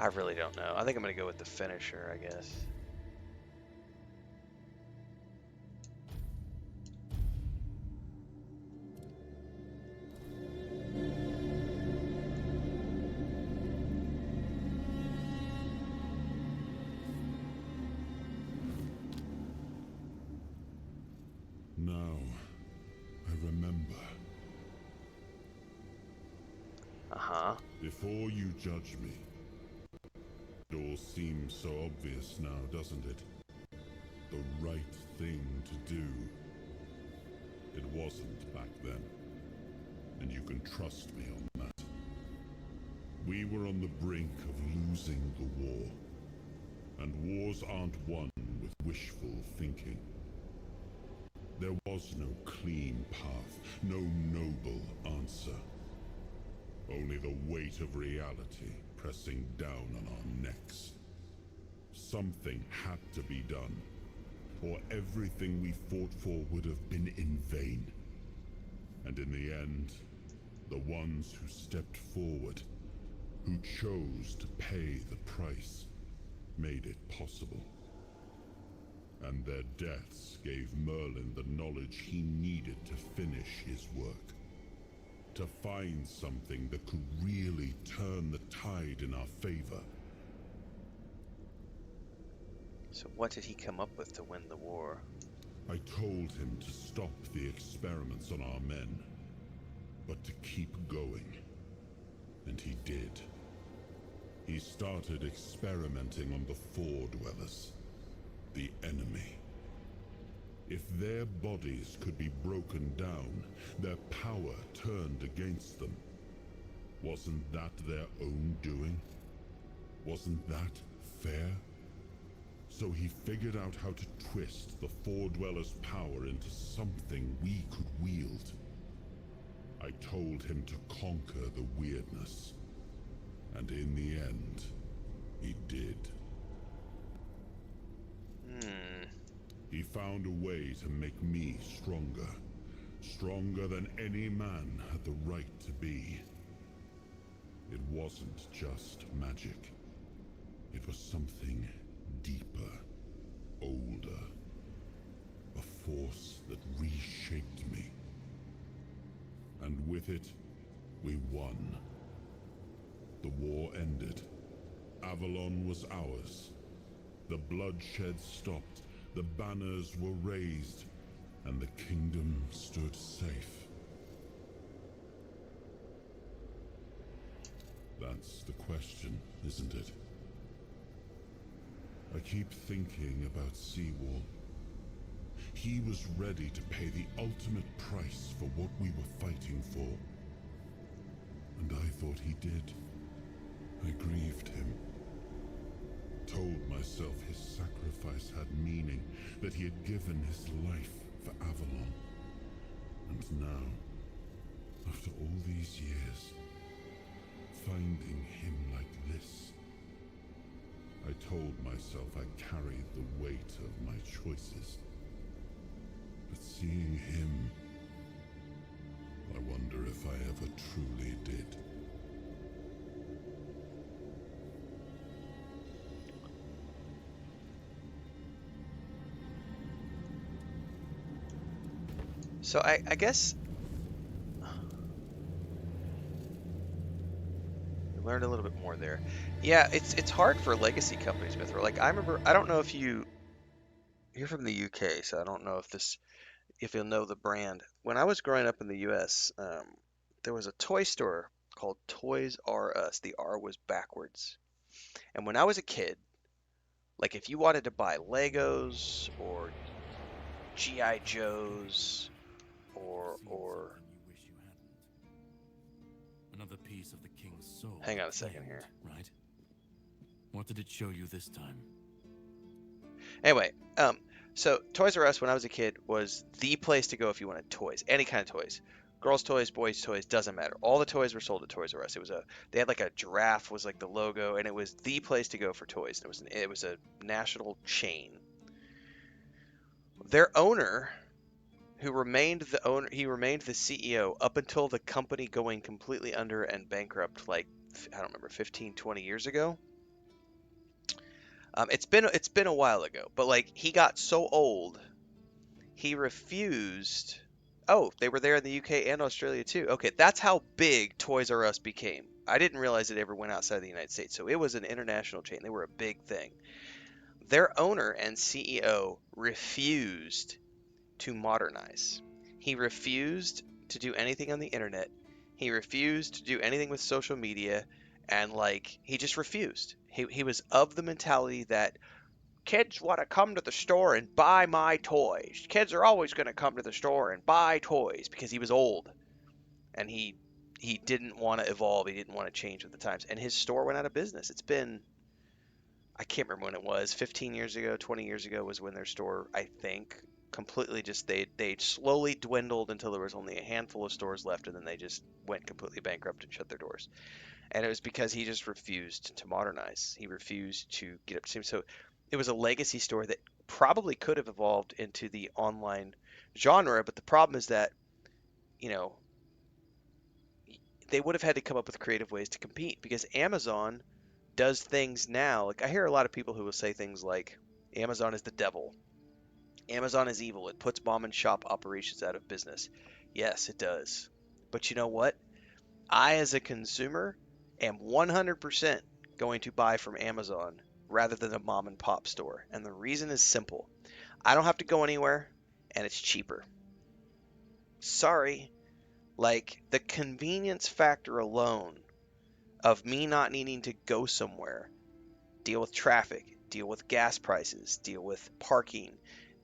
I really don't know. I think I'm going to go with the finisher, I guess. Now, I remember. Uh-huh. Before you judge me, it all seems so obvious now, doesn't it? The right thing to do. It wasn't back then, and you can trust me on that. We were on the brink of losing the war, and wars aren't won with wishful thinking. There was no clean path, no noble answer. Only the weight of reality pressing down on our necks. Something had to be done, or everything we fought for would have been in vain. And in the end, the ones who stepped forward, who chose to pay the price, made it possible. And their deaths gave Merlin the knowledge he needed to finish his work. To find something that could really turn the tide in our favor. So what did he come up with to win the war? I told him to stop the experiments on our men, but to keep going. And he did. He started experimenting on the Four Dwellers, the enemy. If their bodies could be broken down, their power turned against them. Wasn't that their own doing? Wasn't that fair? So he figured out how to twist the Four Dwellers' power into something we could wield. I told him to conquer the weirdness. And in the end, he did. He found a way to make me stronger. Stronger than any man had the right to be. It wasn't just magic. It was something deeper, older. A force that reshaped me. And with it, we won. The war ended. Avalon was ours. The bloodshed stopped. The banners were raised, and the kingdom stood safe. That's the question, isn't it? I keep thinking about Seawall. He was ready to pay the ultimate price for what we were fighting for. And I thought he did. I grieved him. Told myself his sacrifice had meaning, that he had given his life for Avalon. And now, after all these years, finding him like this, I told myself I carried the weight of my choices. But seeing him, I wonder if I ever truly did. So I guess we learned a little bit more there. Yeah, it's hard for legacy companies, Mithril. Like I remember, I don't know if you're from the UK, so I don't know if you'll know the brand. When I was growing up in the US, there was a toy store called Toys R Us. The R was backwards. And when I was a kid, like if you wanted to buy Legos or GI Joes or Another piece of the king's soul. hang on a second here. Right? What did it show you this time? Anyway, so Toys R Us when I was a kid was the place to go if you wanted toys, any kind of toys. Girls' toys, boys' toys, doesn't matter. All the toys were sold at Toys R Us. They had like a giraffe was like the logo, and it was the place to go for toys. It was a national chain. Their owner, he remained the CEO up until the company going completely under and bankrupt, like I don't remember, 15, 20 years ago. It's been a while ago, but like he got so old, he refused. Oh, they were there in the UK and Australia too. Okay, that's how big Toys R Us became. I didn't realize it ever went outside the United States, so it was an international chain. They were a big thing. Their owner and CEO refused to modernize. He refused to do anything on the internet. He refused to do anything with social media, and like he just refused. He was of the mentality that kids want to come to the store and buy my toys. Kids are always going to come to the store and buy toys because he was old and he didn't want to evolve. He didn't want to change with the times, and his store went out of business. It's been I can't remember when it was. 15 years ago, 20 years ago was when their store, I think, completely just they slowly dwindled until there was only a handful of stores left, and then they just went completely bankrupt and shut their doors. And it was because he just refused to modernize. He refused to get up to speed. So it was a legacy store that probably could have evolved into the online genre, but the problem is that, you know, they would have had to come up with creative ways to compete because Amazon does things now. Like I hear a lot of people who will say things like Amazon is the devil. Amazon is evil. It puts mom and shop operations out of business. Yes, it does. But you know what? I, as a consumer, am 100% going to buy from Amazon rather than a mom and pop store. And the reason is simple. I don't have to go anywhere and it's cheaper. Sorry. Like the convenience factor alone of me not needing to go somewhere, deal with traffic, deal with gas prices, deal with parking,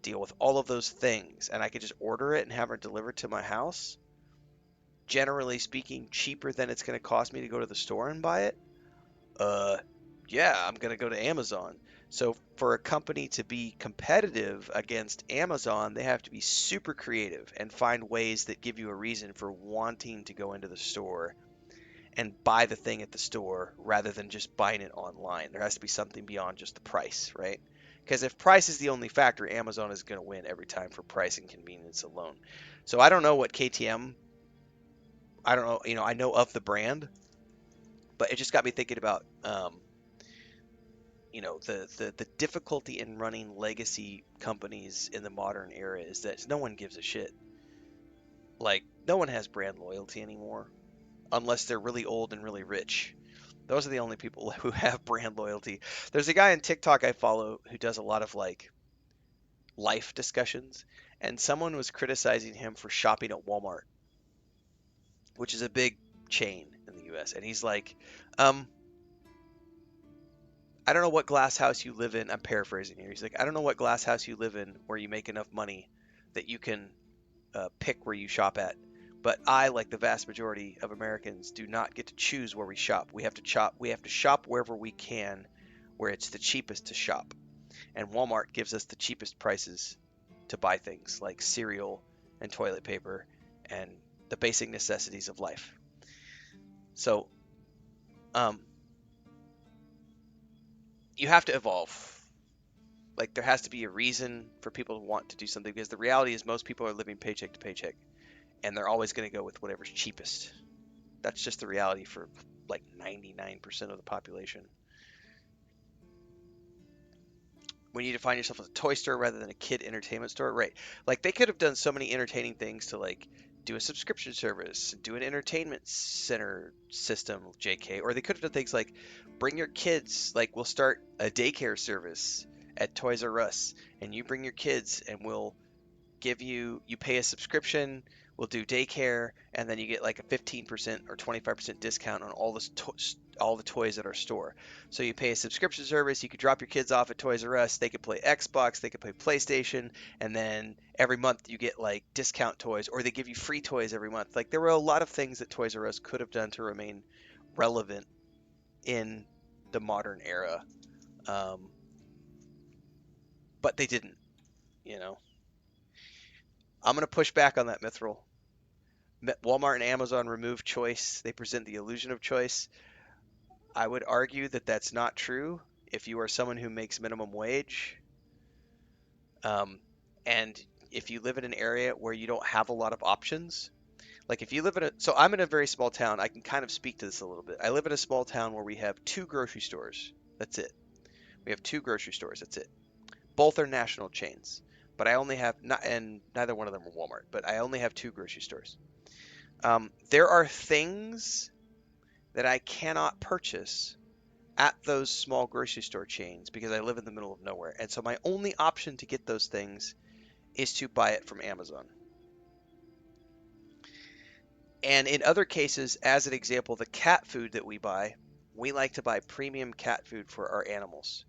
deal with all of those things, and I could just order it and have it delivered to my house, generally speaking, cheaper than it's going to cost me to go to the store and buy it, uh, yeah, I'm going to go to Amazon. So for a company to be competitive against Amazon, they have to be super creative and find ways that give you a reason for wanting to go into the store and buy the thing at the store rather than just buying it online. There has to be something beyond just the price, right? Because if price is the only factor, Amazon is going to win every time for price and convenience alone. So I don't know what KTM, I don't know, I know of the brand, but it just got me thinking about, the difficulty in running legacy companies in the modern era is that no one gives a shit. Like, no one has brand loyalty anymore unless they're really old and really rich. Those are the only people who have brand loyalty. There's a guy on TikTok I follow who does a lot of like life discussions, and someone was criticizing him for shopping at Walmart, which is a big chain in the US. And he's like, um, I don't know what glass house you live in. I'm paraphrasing here. He's like, I don't know what glass house you live in where you make enough money that you can pick where you shop at. But I, like the vast majority of Americans, do not get to choose where we shop. We have to shop. We have to shop wherever we can, where it's the cheapest to shop. And Walmart gives us the cheapest prices to buy things like cereal and toilet paper and the basic necessities of life. So, um, you have to evolve. Like there has to be a reason for people to want to do something because the reality is most people are living paycheck to paycheck and they're always going to go with whatever's cheapest. That's just the reality for like 99% of the population. When you define yourself as a toy store rather than a kid entertainment store, right? Like they could have done so many entertaining things to like do a subscription service, do an entertainment center system, JK, or they could have done things like bring your kids, like we'll start a daycare service at Toys R Us and you bring your kids and we'll you pay a subscription, we'll do daycare, and then you get like a 15% or 25% discount on all the toys at our store. So you pay a subscription service, you could drop your kids off at Toys R Us, they could play Xbox, they could play PlayStation, and then every month you get like discount toys, or they give you free toys every month. Like there were a lot of things that Toys R Us could have done to remain relevant in the modern era, um, but they didn't. You know, I'm gonna push back on that, Mithril. Walmart and Amazon remove choice. They present the illusion of choice. I would argue that that's not true if you are someone who makes minimum wage. Um, and if you live in an area where you don't have a lot of options, like if you live in so I'm in a very small town. I can kind of speak to this a little bit. I live in a small town where we have two grocery stores. That's it. We have two grocery stores. That's it. Both are national chains, but I only have not, and neither one of them are Walmart. But I only have two grocery stores. There are things that I cannot purchase at those small grocery store chains because I live in the middle of nowhere, and so my only option to get those things is to buy it from Amazon. And in other cases, as an example, the cat food that we buy, we like to buy premium cat food for our animals.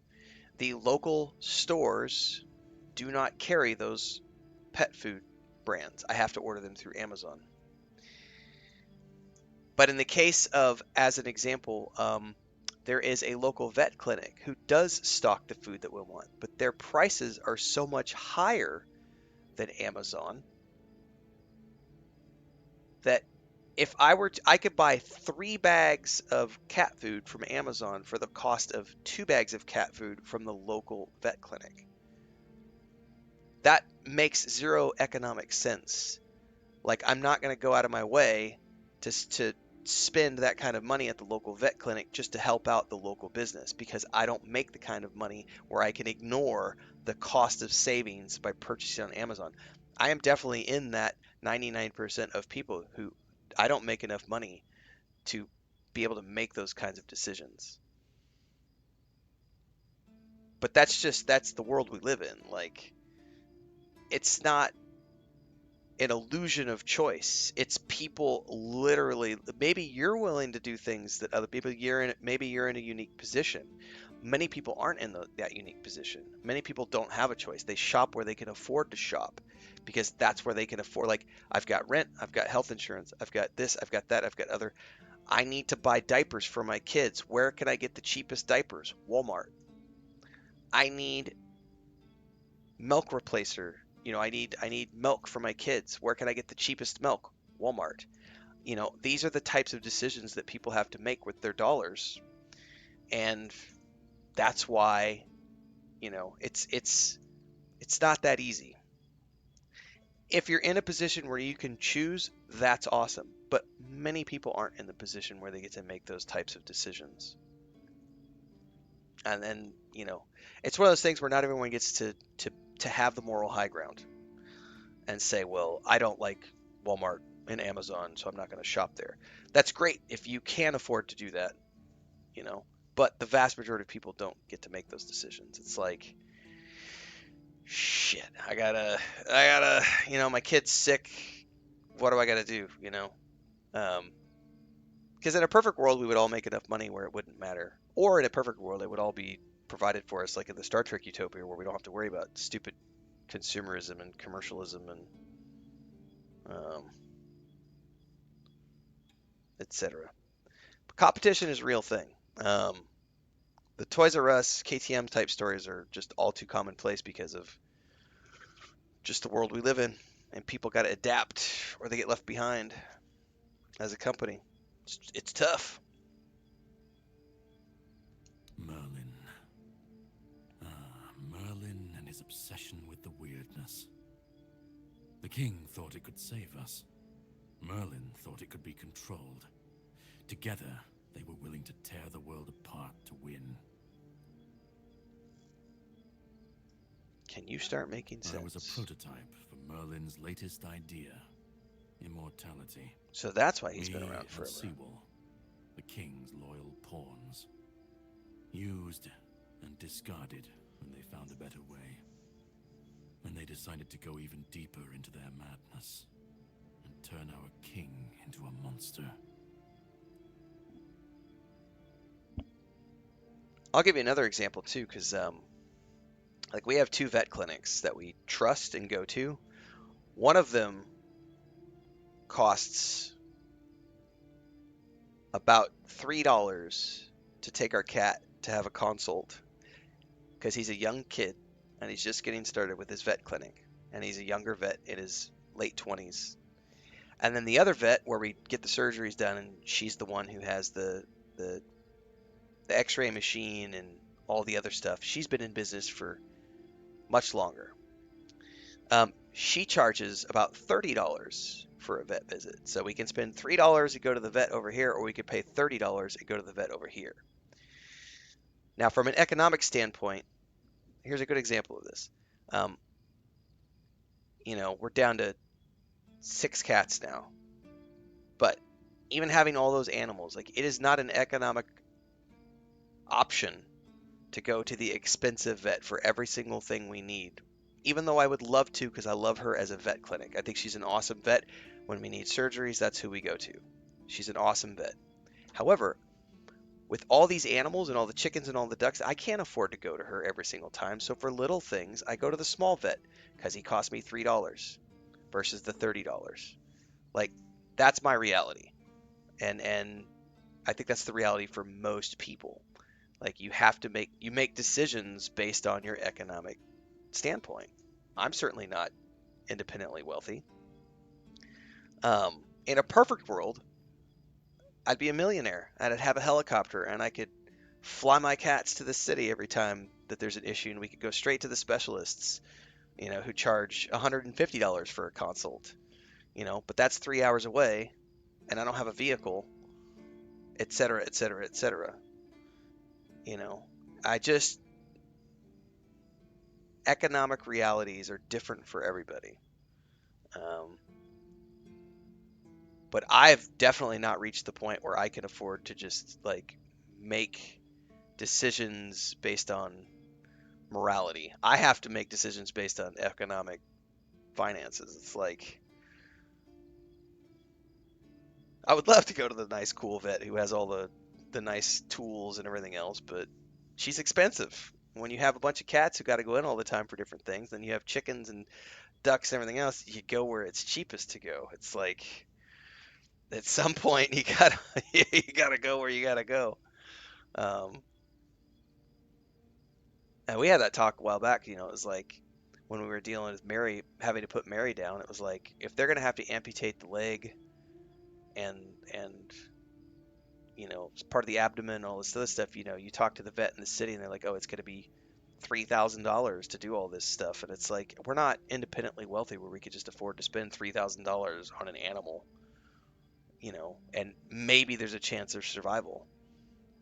The local stores do not carry those pet food brands. I have to order them through Amazon. But in the case of, as an example, there is a local vet clinic who does stock the food that we want, but their prices are so much higher than Amazon that if I were to, I could buy 3 bags of cat food from Amazon for the cost of 2 bags of cat food from the local vet clinic. That makes zero economic sense. Like, I'm not going to go out of my way to spend that kind of money at the local vet clinic just to help out the local business because I don't make the kind of money where I can ignore the cost of savings by purchasing on Amazon. I am definitely in that 99% of people who I don't make enough money to be able to make those kinds of decisions. But that's the world we live in. Like, it's not an illusion of choice. It's people literally. Maybe you're willing to do things that other people. Maybe you're in a unique position. Many people aren't in that unique position. Many people don't have a choice. They shop where they can afford to shop because that's where they can afford. Like, I've got rent, I've got health insurance, I've got this, I've got that, I've got other. I need to buy diapers for my kids. Where can I get the cheapest diapers? Walmart. I need milk replacer. I need milk for my kids. Where can I get the cheapest milk? Walmart. These are the types of decisions that people have to make with their dollars. And that's why, it's not that easy. If you're in a position where you can choose, that's awesome. But many people aren't in the position where they get to make those types of decisions. And then, it's one of those things where not everyone gets to have the moral high ground and say, well, I don't like Walmart and Amazon, so I'm not going to shop there. That's great if you can afford to do that, you know. But the vast majority of people don't get to make those decisions. It's like, shit, I gotta, my kid's sick. What do I gotta do, Because in a perfect world, we would all make enough money where it wouldn't matter. Or in a perfect world, it would all be provided for us, like in the Star Trek utopia, where we don't have to worry about stupid consumerism and commercialism and etc. Competition is a real thing. The Toys R Us, KTM type stories are just all too commonplace because of just the world we live in, and people got to adapt or they get left behind as a company. It's tough. Merlin. Merlin and his obsession with the weirdness. The king thought it could save us. Merlin thought it could be controlled. Together, they were willing to tear the world apart to win. Can you start making sense? I was a prototype for Merlin's latest idea, immortality. So that's why he's been around forever. Sewell, the king's loyal pawns, used and discarded when they found a better way. When they decided to go even deeper into their madness and turn our king into a monster. I'll give you another example too, because like we have 2 vet clinics that we trust and go to. One of them costs about $3 to take our cat to have a consult because he's a young kid and he's just getting started with his vet clinic, and he's a younger vet in his late 20s. And then the other vet where we get the surgeries done, and she's the one who has the x-ray machine and all the other stuff. She's been in business for much longer. She charges about $30 for a vet visit. So we can spend $3 and go to the vet over here, or we could pay $30 and go to the vet over here. Now, from an economic standpoint, here's a good example of this. Um, we're down to 6 cats now, but even having all those animals, like it is not an economic option to go to the expensive vet for every single thing we need. Even though I would love to, because I love her as a vet clinic. I think she's an awesome vet. When we need surgeries, that's who we go to. She's an awesome vet. However, with all these animals and all the chickens and all the ducks, I can't afford to go to her every single time. So for little things, I go to the small vet because he cost me $3 versus the $30. Like that's my reality. And I think that's the reality for most people. Like you make decisions based on your economic standpoint. I'm certainly not independently wealthy. In a perfect world, I'd be a millionaire and I'd have a helicopter and I could fly my cats to the city every time that there's an issue and we could go straight to the specialists, who charge $150 for a consult, but that's 3 hours away and I don't have a vehicle, et cetera, et cetera, et cetera. You know, I just, economic realities are different for everybody. Um, but I've definitely not reached the point where I can afford to just like make decisions based on morality. I have to make decisions based on economic finances. It's like I would love to go to the nice cool vet who has all the nice tools and everything else, but she's expensive. When you have a bunch of cats who got to go in all the time for different things, then you have chickens and ducks and everything else, you go where it's cheapest to go. It's like at some point you gotta you gotta go where you gotta go. Um, and we had that talk a while back. It was like when we were dealing with Mary, having to put Mary down. It was like if they're gonna have to amputate the leg and and it's part of the abdomen, all this other stuff. You talk to the vet in the city, and they're like, "Oh, it's gonna be $3,000 to do all this stuff," and it's like we're not independently wealthy where we could just afford to spend $3,000 on an animal. And maybe there's a chance of survival.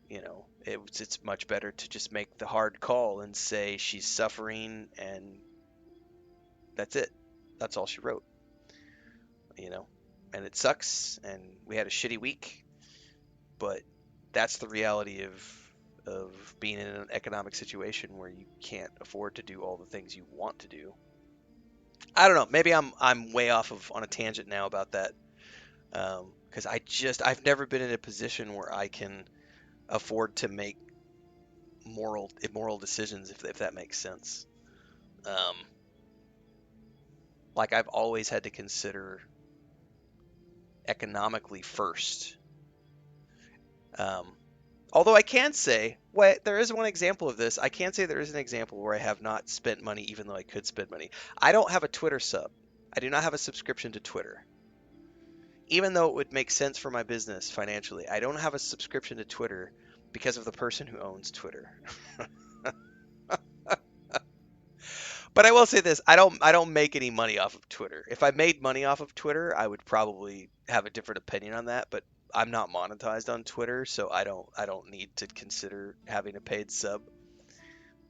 It's much better to just make the hard call and say she's suffering and that's it. That's all she wrote. you know and it sucks and we had a shitty week, but that's the reality of being in an economic situation where you can't afford to do all the things you want to do. I don't know, maybe I'm way off of on a tangent now about that, because I've never been in a position where I can afford to make immoral decisions, if that makes sense. Um, like I've always had to consider economically first. Um, although I can say, there is one example of this. I can say there is an example where I have not spent money even though I could spend money. I don't have a Twitter sub. I do not have a subscription to Twitter. Even though it would make sense for my business financially, I don't have a subscription to Twitter because of the person who owns Twitter. But I will say this, I don't make any money off of Twitter. If I made money off of Twitter, I would probably have a different opinion on that, but I'm not monetized on Twitter, so I don't need to consider having a paid sub.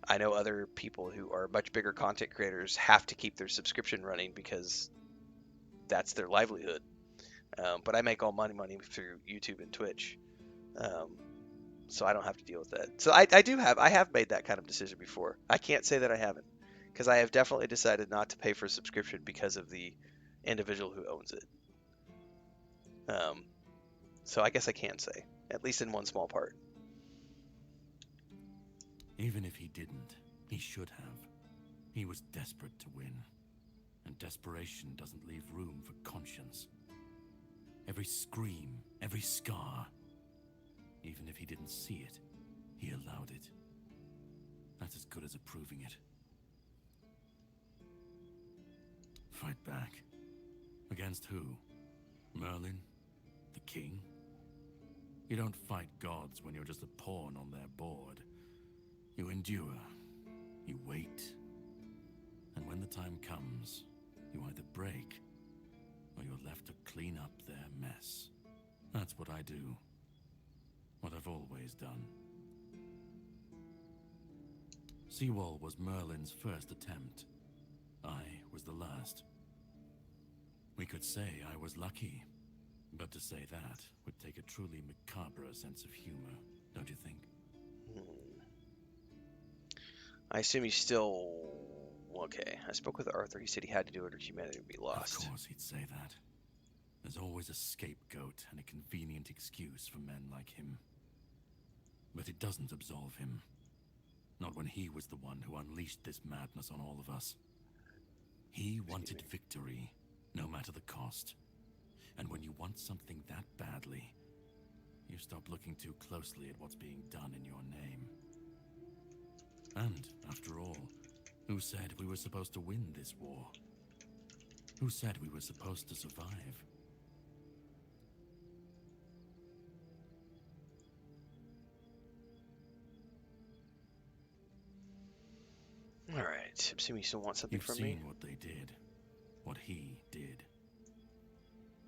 I know other people who are much bigger content creators have to keep their subscription running because that's their livelihood. But I make all money through YouTube and Twitch. Um, so I don't have to deal with that. So I have made that kind of decision before. I can't say that I haven't, because I have definitely decided not to pay for a subscription because of the individual who owns it. Um, so I guess I can say, at least in one small part. Even if he didn't, he should have. He was desperate to win. And desperation doesn't leave room for conscience. Every scream, every scar, even if he didn't see it, he allowed it. That's as good as approving it. Fight back. Against who? Merlin? The king? You don't fight gods when you're just a pawn on their board. You endure. You wait. And when the time comes, you either break, or you're left to clean up their mess. That's what I do. What I've always done. Seawall was Merlin's first attempt. I was the last. We could say I was lucky, but to say that would take a truly macabre sense of humor, don't you think? I assume he's still... Okay, I spoke with Arthur. He said he had to do it or humanity would be lost. Of course he'd say that. There's always a scapegoat and a convenient excuse for men like him. But it doesn't absolve him. Not when he was the one who unleashed this madness on all of us. He wanted victory, no matter the cost. And when you want something that badly, you stop looking too closely at what's being done in your name. And, after all, who said we were supposed to win this war? Who said we were supposed to survive? Alright, assume you still want something You've from seen me? what they did. What he did.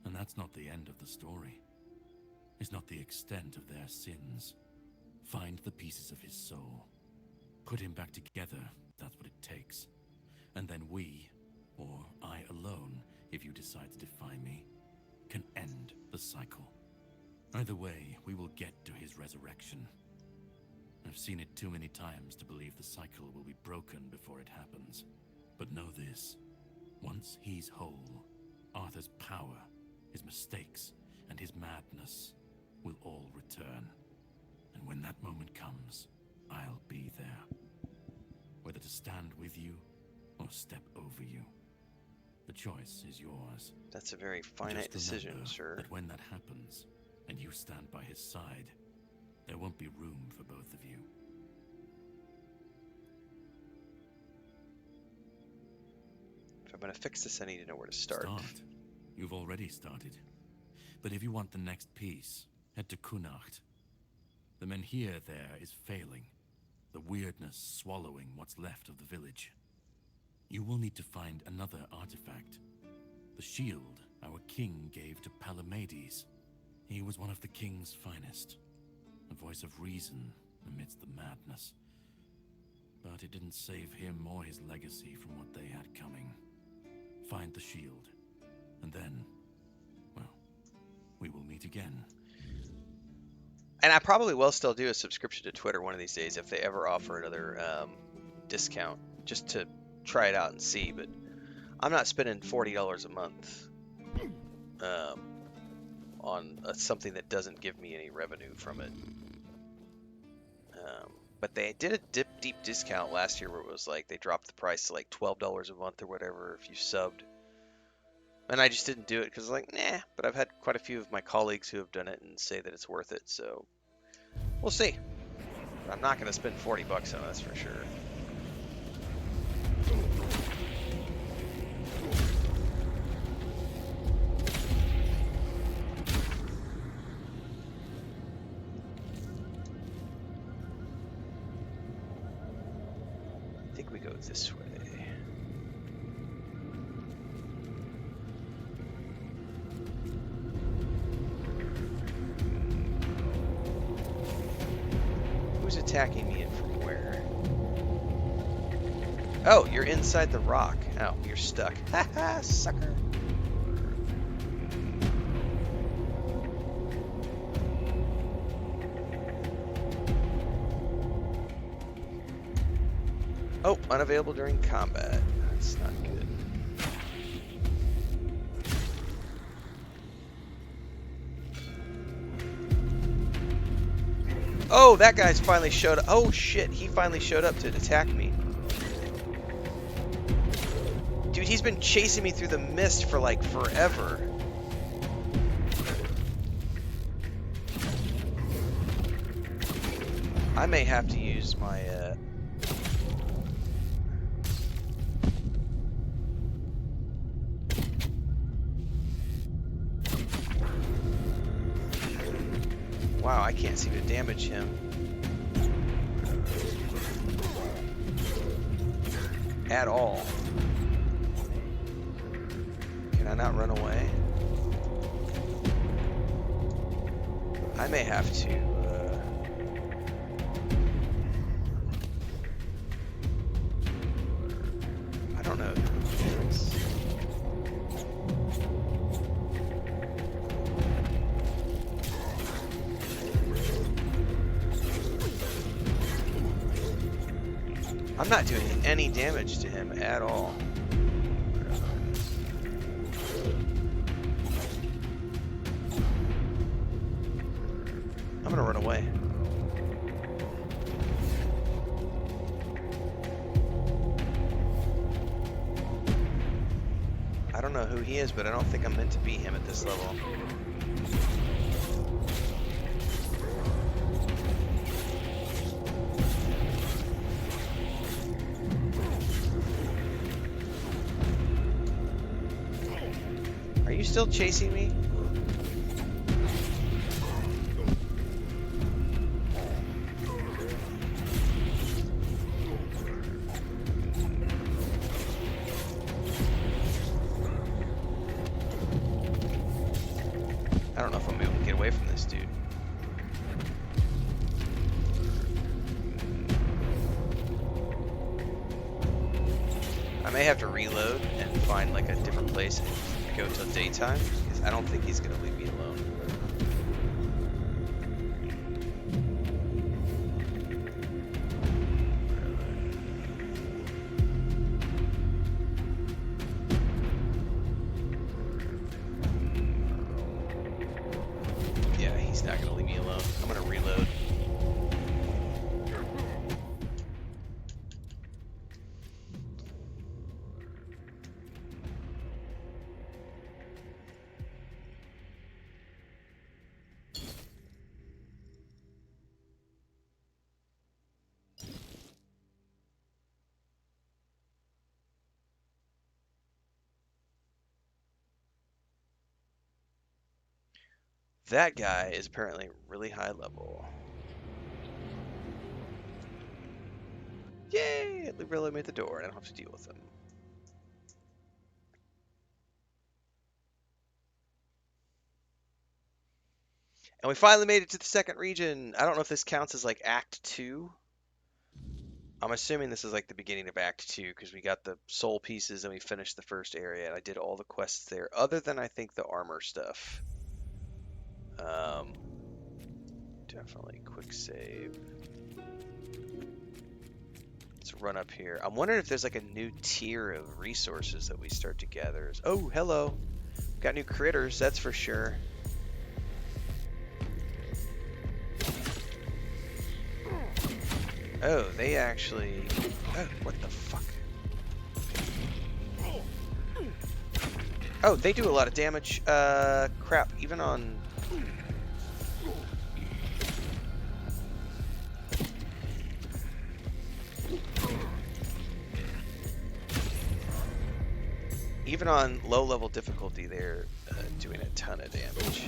And that's not the end of the story. It's not the extent of their sins. Find the pieces of his soul. Put him back together, that's what it takes. And then we, or I alone, if you decide to defy me, can end the cycle. Either way, we will get to his resurrection. I've seen it too many times to believe the cycle will be broken before it happens. But know this, once he's whole, Arthur's power, his mistakes, and his madness will all return. And when that moment comes, I'll be there. Whether to stand with you or step over you. The choice is yours. That's a very finite decision, sir. That when that happens, and you stand by his side, there won't be room for both of you. If I'm gonna fix this, I need to know where to start. You've already started. But if you want the next piece, head to Kunacht. The Menhir there is failing. The weirdness swallowing what's left of the village. You will need to find another artifact. The shield our king gave to Palamedes. He was one of the king's finest. A voice of reason amidst the madness. But it didn't save him or his legacy from what they had coming. Find the shield. And then, well, we will meet again. And I probably will still do a subscription to Twitter one of these days if they ever offer another discount, just to try it out and see. But I'm not spending $40 a month on something that doesn't give me any revenue from it. But they did a deep discount last year where it was like they dropped the price to like $12 a month or whatever if you subbed. And I just didn't do it because I was like, nah. But I've had quite a few of my colleagues who have done it and say that it's worth it. So we'll see. I'm not going to spend 40 bucks on this for sure. I think we go this way. Who's attacking me and from where? Oh, you're inside the rock. Oh, you're stuck. Haha, sucker. Oh, unavailable during combat. That's not good. Oh, that guy's finally showed up. Oh shit, he finally showed up to attack me. Dude, he's been chasing me through the mist for like forever. I may have to use my wow, I can't seem to damage him. At all. Can I not run away? I may have to I'm not doing any damage to him at all. I'm gonna run away. I don't know who he is, but I don't think I'm meant to be him at this level. Are you still chasing me? I don't know if I'm able to get away from this dude. I may have to reload and find like a different place and go till daytime, because I don't think he's gonna leave me alone. Yeah, he's not gonna leave me alone. I'm gonna reload. That guy is apparently really high level. Yay! We really made the door, and I don't have to deal with him. And we finally made it to the second region. I don't know if this counts as like Act 2. I'm assuming this is like the beginning of Act 2 because we got the soul pieces and we finished the first area and I did all the quests there, other than I think the armor stuff. Um, Definitely quick save. Let's run up here. I'm wondering if there's like a new tier of resources that we start to gather. Oh, hello. Got new critters, that's for sure. Oh, they actually... Oh, what the fuck? Oh, they do a lot of damage. Crap. Even on... Even on low-level difficulty, they're doing a ton of damage.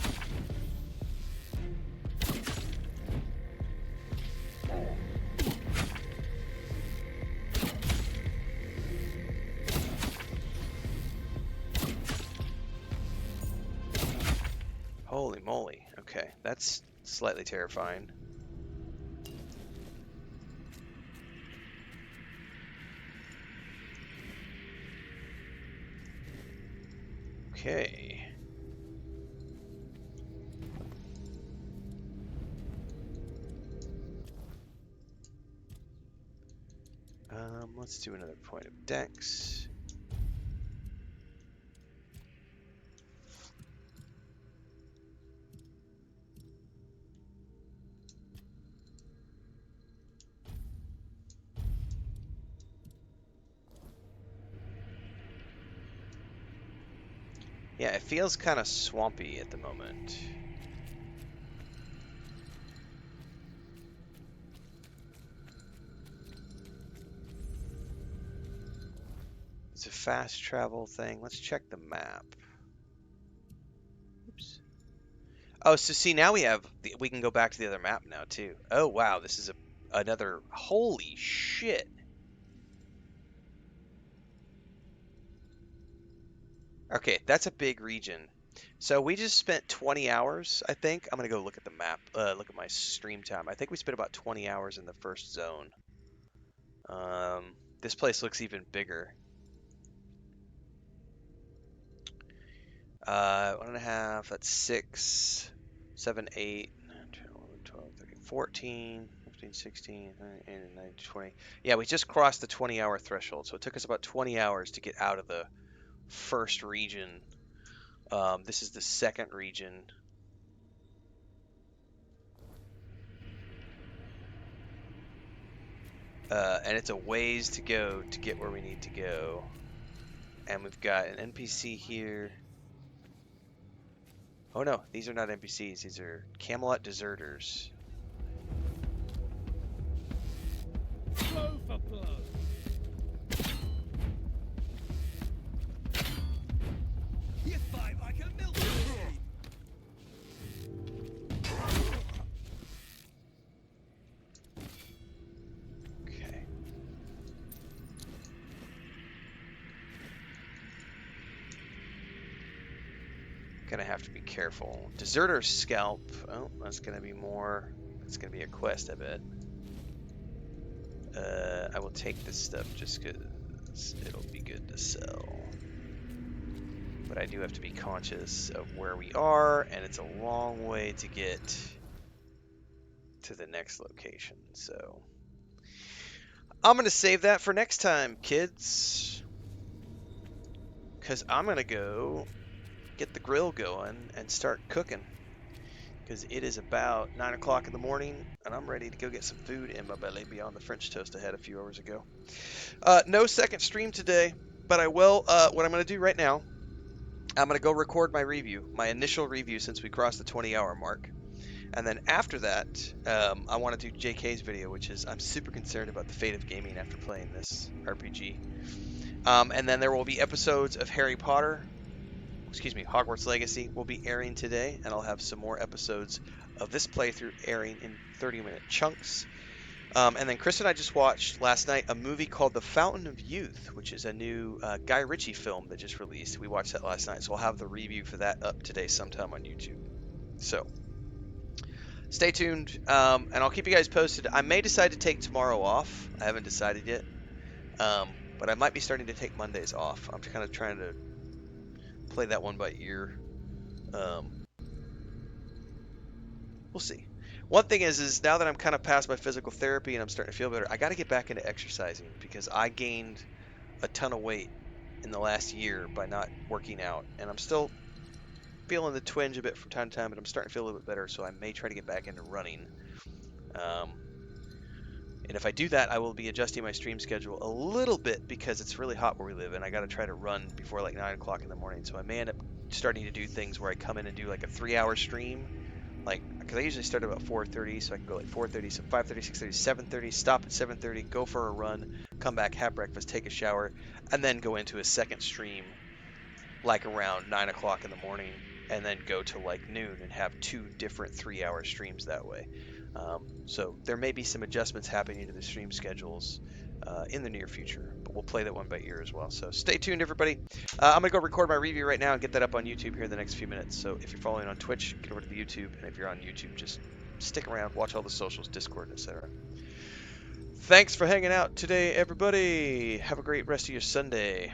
Holy moly. Okay, that's slightly terrifying. Okay. Let's do another point of dex. Yeah, it feels kind of swampy at the moment. It's a fast travel thing. Let's check the map. Oops. Oh, so see, now we can go back to the other map now too. Oh wow, this is another, holy shit. Okay, that's a big region. So we just spent 20 hours, I think. I'm gonna go look at the map, look at my stream time. I think we spent about 20 hours in the first zone. This place looks even bigger. 1.5, that's 6, 7, 8, 10, 11, 12, 13, 14, 15, 16, 19, 20. Yeah, we just crossed the 20-hour threshold, so it took us about 20 hours to get out of the first region. This is the second region. And it's a ways to go to get where we need to go. And we've got an NPC here. Oh no, these are not NPCs. These are Camelot deserters. Blow for blow. You fight like a military. Okay. Gonna have to be careful. Deserter scalp. Oh, that's gonna be more. That's gonna be a quest, I bet. I will take this stuff just because it'll be good to sell. But I do have to be conscious of where we are, and it's a long way to get to the next location. So I'm gonna save that for next time, kids, because I'm gonna go get the grill going and start cooking. Because it is about 9 o'clock in the morning, and I'm ready to go get some food in my belly beyond the French toast I had a few hours ago. No second stream today, but I will. What I'm going to do right now, I'm going to go record my review, my initial review since we crossed the 20-hour mark. And then after that, I want to do JK's video, which is I'm super concerned about the fate of gaming after playing this RPG. And then there will be episodes of Hogwarts Legacy will be airing today, and I'll have some more episodes of this playthrough airing in 30-minute chunks. And then Chris and I just watched last night a movie called The Fountain of Youth, which is a new Guy Ritchie film that just released. We watched that last night, so I'll have the review for that up today sometime on YouTube. So stay tuned, and I'll keep you guys posted. I may decide to take tomorrow off. I haven't decided yet, but I might be starting to take Mondays off. I'm kind of trying to play that one by ear. We'll see. One thing is now that I'm kind of past my physical therapy and I'm starting to feel better, I got to get back into exercising because I gained a ton of weight in the last year by not working out, and I'm still feeling the twinge a bit from time to time, but I'm starting to feel a little bit better, so I may try to get back into running. And if I do that, I will be adjusting my stream schedule a little bit because it's really hot where we live, and I got to try to run before like 9 o'clock in the morning. So I may end up starting to do things where I come in and do like a 3-hour stream, like because I usually start about 4:30, so I can go like 4:30, so 5:30, 6:30, 7:30, stop at 7:30, go for a run, come back, have breakfast, take a shower, and then go into a second stream like around 9 o'clock in the morning, and then go to like noon and have 2 different 3-hour streams that way. So there may be some adjustments happening to the stream schedules in the near future, but we'll play that one by ear as well. So stay tuned, everybody. I'm going to go record my review right now and get that up on YouTube here in the next few minutes. So if you're following on Twitch, get over to the YouTube, and if you're on YouTube, just stick around, watch all the socials, Discord, etc. Thanks for hanging out today, everybody. Have a great rest of your Sunday.